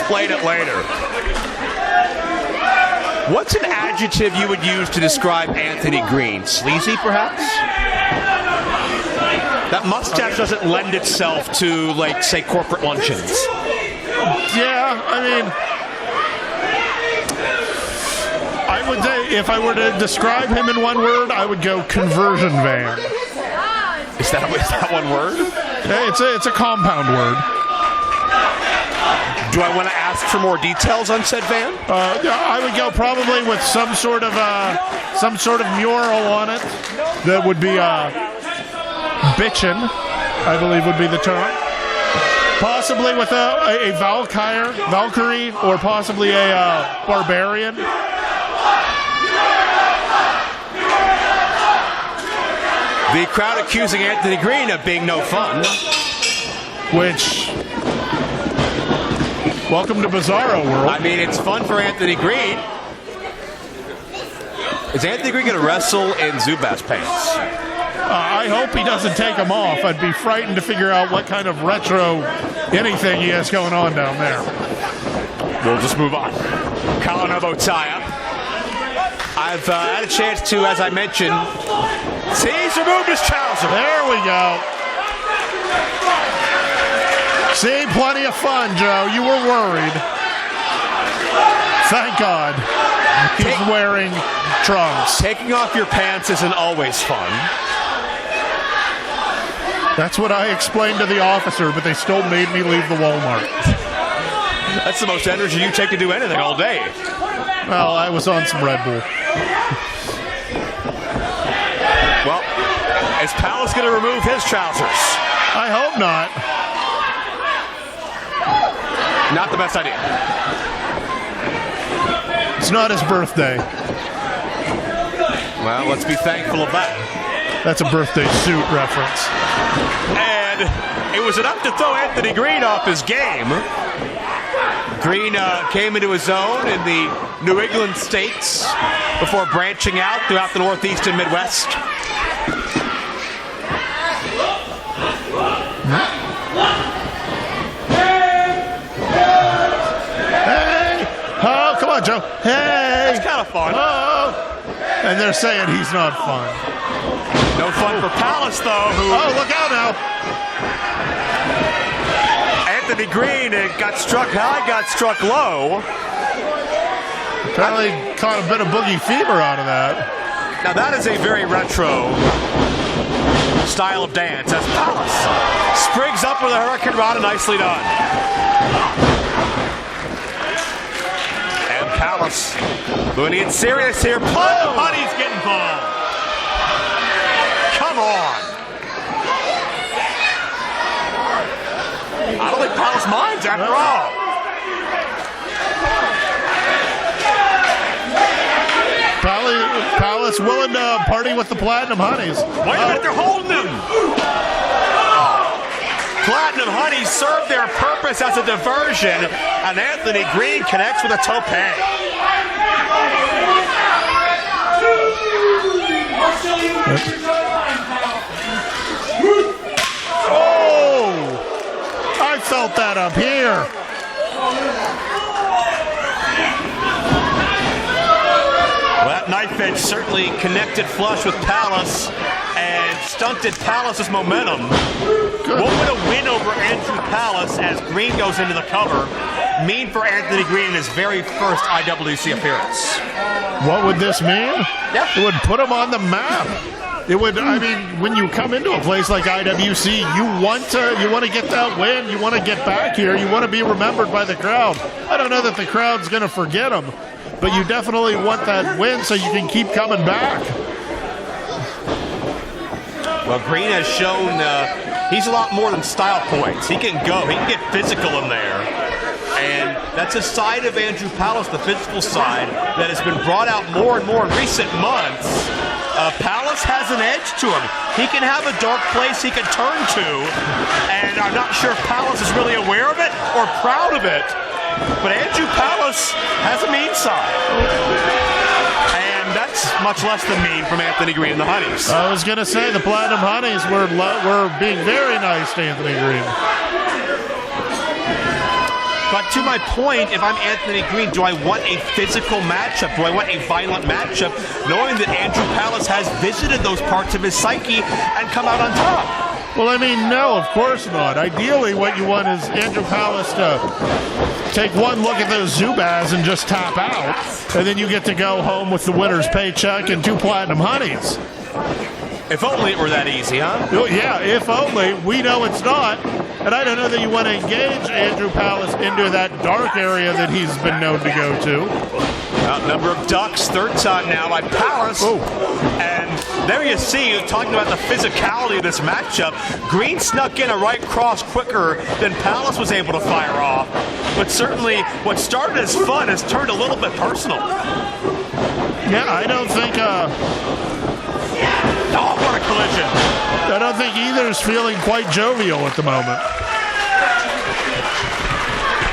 explain it later. What's an adjective you would use to describe Anthony Greene? Sleazy, perhaps? That mustache doesn't lend itself to, like, say, corporate luncheons. Yeah, I mean, I would say if I were to describe him in one word, I would go conversion van. Is that one word? It's a compound word. Do I want to ask for more details on said van? Yeah, I would go probably with some sort of mural on it that would be bitchin', I believe would be the term. Possibly with a Valkyrie, or possibly a barbarian. The crowd accusing Anthony Greene of being no fun. Which, welcome to Bizarro World. I mean, it's fun for Anthony Greene. Is Anthony Greene going to wrestle in Zubaz pants? I hope he doesn't take them off. I'd be frightened to figure out what kind of retro anything he has going on down there. We'll just move on. Kalanobo tie-up. I've had a chance to, as I mentioned, see, he's removed his trouser. There we go. See, plenty of fun, Joe. You were worried. Thank God he's wearing trunks. Taking off your pants isn't always fun. That's what I explained to the officer, but they still made me leave the Walmart. That's the most energy you take to do anything all day. Well, I was on some Red Bull. Well, is Palace going to remove his trousers? I hope not. Not the best idea. It's not his birthday. Well, let's be thankful of that. That's a birthday suit reference. And it was enough to throw Anthony Greene off his game. Greene came into his own in the New England states before branching out throughout the Northeast and Midwest. Hey! Oh, come on, Joe. Hey! That's kind of fun. Oh! And they're saying he's not fun. No fun for Palace, though. Oh, look out now. Anthony Greene got struck high, got struck low. Apparently caught a bit of boogie fever out of that. Now that is a very retro style of dance, as Palace sprigs up with a Hurricane Rana, nicely done. And Palace, when he gets serious here, Honey's getting involved. Come on. I don't think Palace minds after all. Palace willing to party with the Platinum Honeys. Wait a minute, they're holding him. Platinum Honeys serve their purpose as a diversion, and Anthony Greene connects with a tope. Oh! I felt that up here. Well, that knife edge certainly connected flush with Palace and stunted Palace's momentum. Good. What would a win over Andrew Palace as Greene goes into the cover mean for Anthony Greene in his very first IWC appearance? What would this mean? Yeah. It would put him on the map. It would, I mean, when you come into a place like IWC, you want to get that win. You want to get back here. You want to be remembered by the crowd. I don't know that the crowd's going to forget him, but you definitely want that win so you can keep coming back. Well, Greene has shown he's a lot more than style points. He can go. He can get physical in there. And that's a side of Andrew Palace, the physical side, that has been brought out more and more in recent months. Palace has an edge to him. He can have a dark place he can turn to, and I'm not sure if Palace is really aware of it or proud of it, but Andrew Palace has a mean side. And that's much less than mean from Anthony Greene and the Honeys. I was going to say the Platinum Honeys were being very nice to Anthony Greene. But to my point, if I'm Anthony Greene, do I want a physical matchup? Do I want a violent matchup, knowing that Andrew Palace has visited those parts of his psyche and come out on top? Well, I mean, no, of course not. Ideally, what you want is Andrew Palace to take one look at those Zubaz and just tap out, and then you get to go home with the winner's paycheck and 2 platinum honeys. If only it were that easy, huh? Yeah, if only. We know it's not. And I don't know that you want to engage Andrew Palace into that dark area that he's been known to go to. Number of ducks, third time now by Palace. Oh. And there you see, talking about the physicality of this matchup, Greene snuck in a right cross quicker than Palace was able to fire off. But certainly what started as fun has turned a little bit personal. Yeah, I don't think... Oh, what a collision. I don't think either is feeling quite jovial at the moment.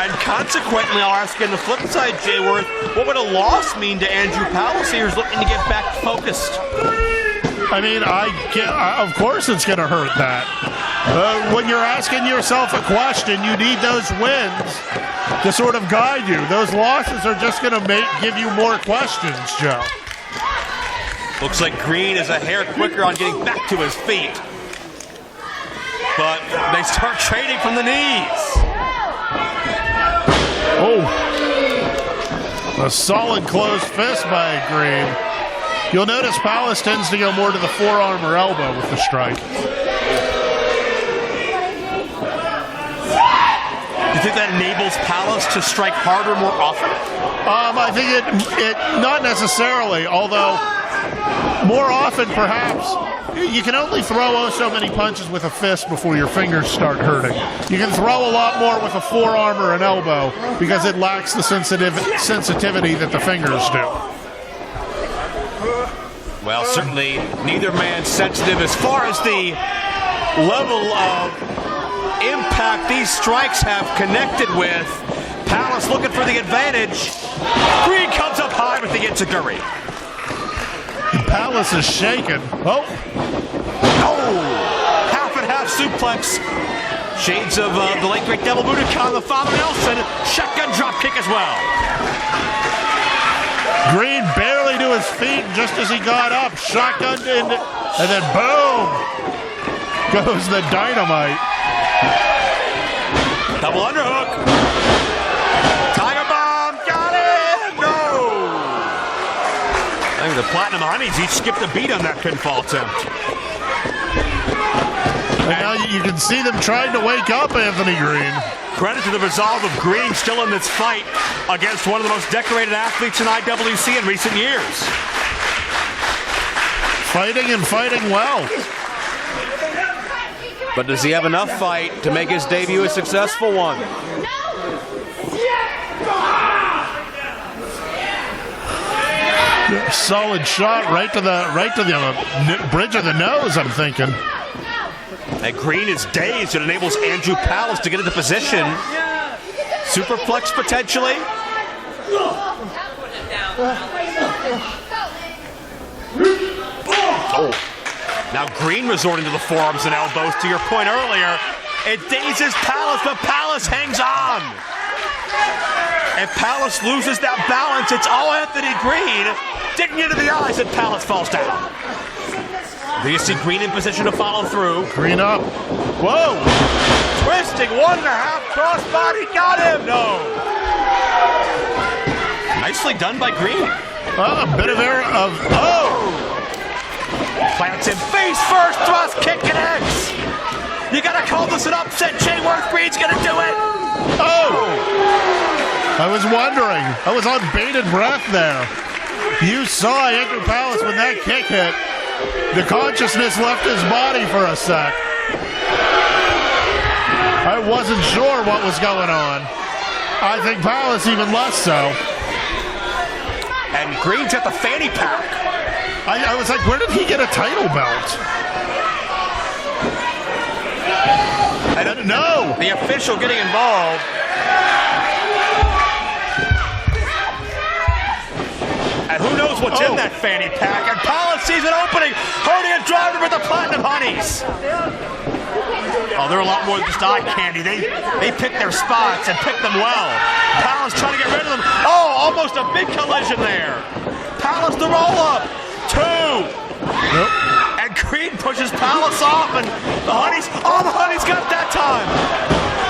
And consequently, I'll ask you on the flip side, Jayworth, what would a loss mean to Andrew Palace here who's looking to get back focused? I mean, of course it's going to hurt that. When you're asking yourself a question, you need those wins to sort of guide you. Those losses are just going to give you more questions, Joe. Looks like Greene is a hair quicker on getting back to his feet. But they start trading from the knees. Oh, a solid closed fist by Greene. You'll notice Palace tends to go more to the forearm or elbow with the strike. Do you think that enables Palace to strike harder more often? I think it not necessarily, although more often perhaps. You can only throw so many punches with a fist before your fingers start hurting. You can throw a lot more with a forearm or an elbow because it lacks the sensitivity that the fingers do. Well, certainly neither man's sensitive as far as the level of impact these strikes have connected with. Palace looking for the advantage. Greene comes up high with the enziguri. Palace is shaken. Oh, half and half suplex. Shades of the late great Devil Budokan, the Father Nelson. Shotgun drop kick as well. Greene barely to his feet just as he got up. Shotgun and then boom goes the dynamite. Double underhook. Tiger bomb. Got it. No. I think the Platinum Honeys each skipped a beat on that pinfall attempt. And now you can see them trying to wake up Anthony Greene. Credit to the resolve of Greene still in this fight against one of the most decorated athletes in IWC in recent years. Fighting and fighting well. But does he have enough fight to make his debut a successful one? Solid shot right to the bridge of the nose, I'm thinking. And Greene is dazed. It enables Andrew Palace to get into position. Superplex potentially. Oh. Now Greene resorting to the forearms and elbows. To your point earlier, it dazes Palace, but Palace hangs on. If Palace loses that balance, it's all Anthony Greene. Digging into the eyes, and Palace falls down. Do you see Greene in position to follow through? Greene up. Whoa! Twisting 1.5 crossbody. Got him. No. Nicely done by Greene. A bit of error of. Oh! Plants him face first. Thrust kick connects. You gotta call this an upset. Jayworth. Greene's gonna do it. Oh! I was wondering. I was on bated breath there. You saw Andrew Palace when that kick hit. The consciousness left his body for a sec. I wasn't sure what was going on. I think Palace even less so. And Greene's at the fanny pack. I was like, where did he get a title belt? I don't know. The official getting involved. And who knows what's in that fanny pack. And Palace sees an opening. Hernia driver with the Platinum Honeys. Oh, they're a lot more than just eye candy. They pick their spots and pick them well. Palace trying to get rid of them. Oh, almost a big collision there. Palace the roll-up. 2. Nope. And Greene pushes Palace off, and the Honeys. Oh, the Honeys got it that time.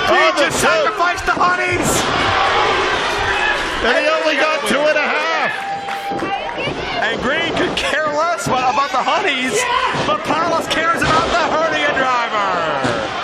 Greene just sacrificed the Honeys. And he only got 2.5. And Greene could care less about the Honeys, but Palace cares about the hernia driver.